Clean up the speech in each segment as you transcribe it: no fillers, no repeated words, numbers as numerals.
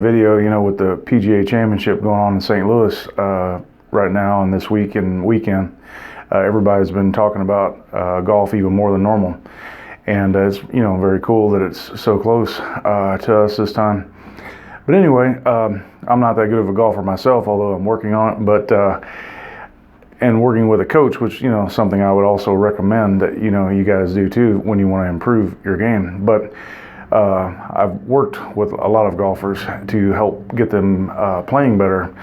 Video, you know, with the PGA Championship going on in St. Louis right now and this week and weekend, everybody's been talking about golf even more than normal, and it's, you know, very cool that it's so close to us this time. But anyway, I'm not that good of a golfer myself, although I'm working on it. But and working with a coach, which, you know, something I would also recommend that, you know, you guys do too when you want to improve your game. But I've worked with a lot of golfers to help get them playing better,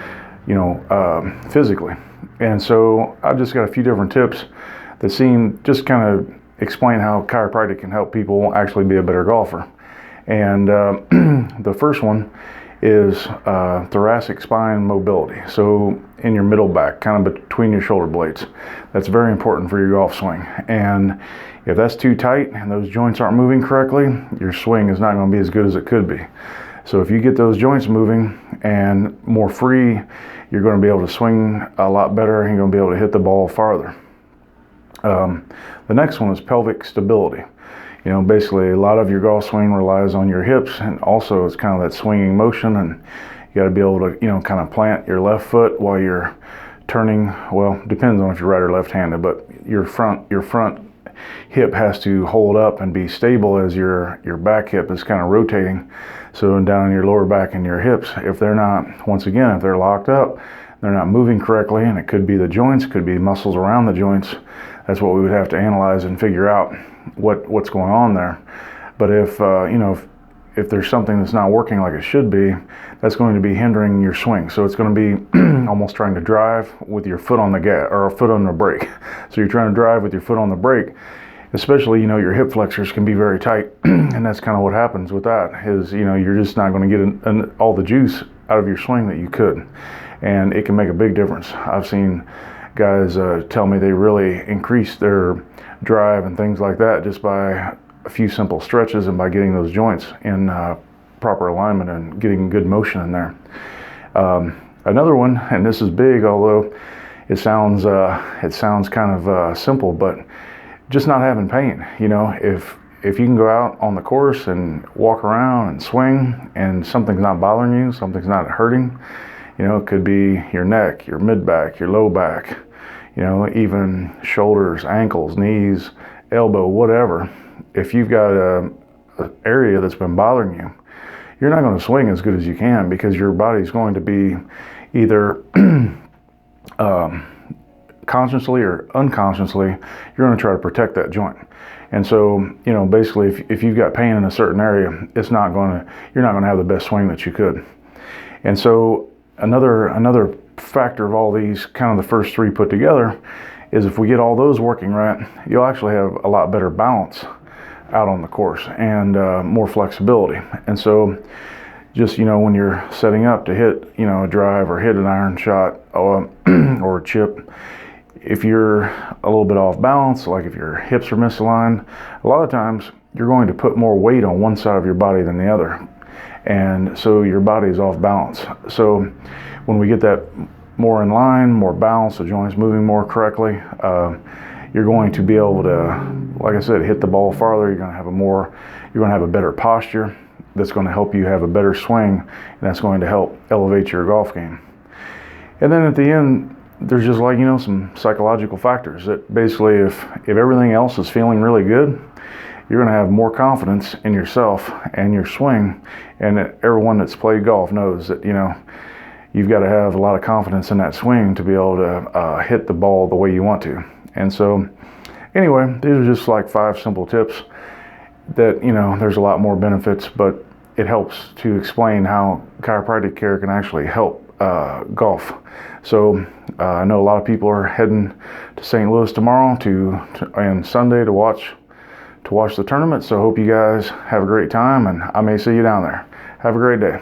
you know, physically. And so I've just got a few different tips that seem just kind of explain how chiropractic can help people actually be a better golfer. And the first one is thoracic spine mobility. So in your middle back, kind of between your shoulder blades. That's very important for your golf swing. And if that's too tight and those joints aren't moving correctly, your swing is not going to be as good as it could be. So if you get those joints moving and more free, you're going to be able to swing a lot better and you're going to be able to hit the ball farther. The next one is pelvic stability. You know, basically a lot of your golf swing relies on your hips, and also it's kind of that swinging motion, and you got to be able to, you know, kind of plant your left foot while you're turning. Well, depends on if you're right or left-handed, but your front hip has to hold up and be stable as your back hip is kind of rotating. So down in your lower back and your hips, if they're not, once again, if they're locked up, they're not moving correctly, and it could be the joints, could be muscles around the joints. That's what we would have to analyze and figure out what's going on there. But if you know, if there's something that's not working like it should be, that's going to be hindering your swing. So it's going to be almost trying to drive with your foot on the gas or a foot on the brake. So you're trying to drive with your foot on the brake, especially, you know, your hip flexors can be very tight, and that's kind of what happens with that is, you know, you're just not going to get all the juice out of your swing that you could, and it can make a big difference. I've seen guys tell me they really increase their drive and things like that just by a few simple stretches and by getting those joints in proper alignment and getting good motion in there. Another one, and this is big, although it sounds kind of simple, but just not having pain. You know, if you can go out on the course and walk around and swing and something's not bothering you, something's not hurting, you know, it could be your neck, your mid back, your low back, you know, even shoulders, ankles, knees, elbow, whatever. If you've got an area that's been bothering you, you're not going to swing as good as you can because your body's going to be either consciously or unconsciously, you're going to try to protect that joint. And so, you know, basically if you've got pain in a certain area, you're not going to have the best swing that you could. And so another factor of all these, kind of the first three put together, is if we get all those working right, you'll actually have a lot better balance out on the course and more flexibility. And so just, you know, when you're setting up to hit, you know, a drive or hit an iron shot or a chip, if you're a little bit off balance, like if your hips are misaligned, a lot of times you're going to put more weight on one side of your body than the other. And so your body is off balance. So when we get that more in line, more balance, the joints moving more correctly, you're going to be able to, like I said, hit the ball farther. You're going to have a better posture that's going to help you have a better swing, and that's going to help elevate your golf game. And then at the end, there's just, like, you know, some psychological factors that basically if everything else is feeling really good, you're going to have more confidence in yourself and your swing. And everyone that's played golf knows that, you know, you've got to have a lot of confidence in that swing to be able to hit the ball the way you want to. And so anyway, these are just like 5 simple tips that, you know, there's a lot more benefits, but it helps to explain how chiropractic care can actually help golf. So I know a lot of people are heading to St. Louis tomorrow and Sunday to watch the tournament. So I hope you guys have a great time, and I may see you down there. Have a great day.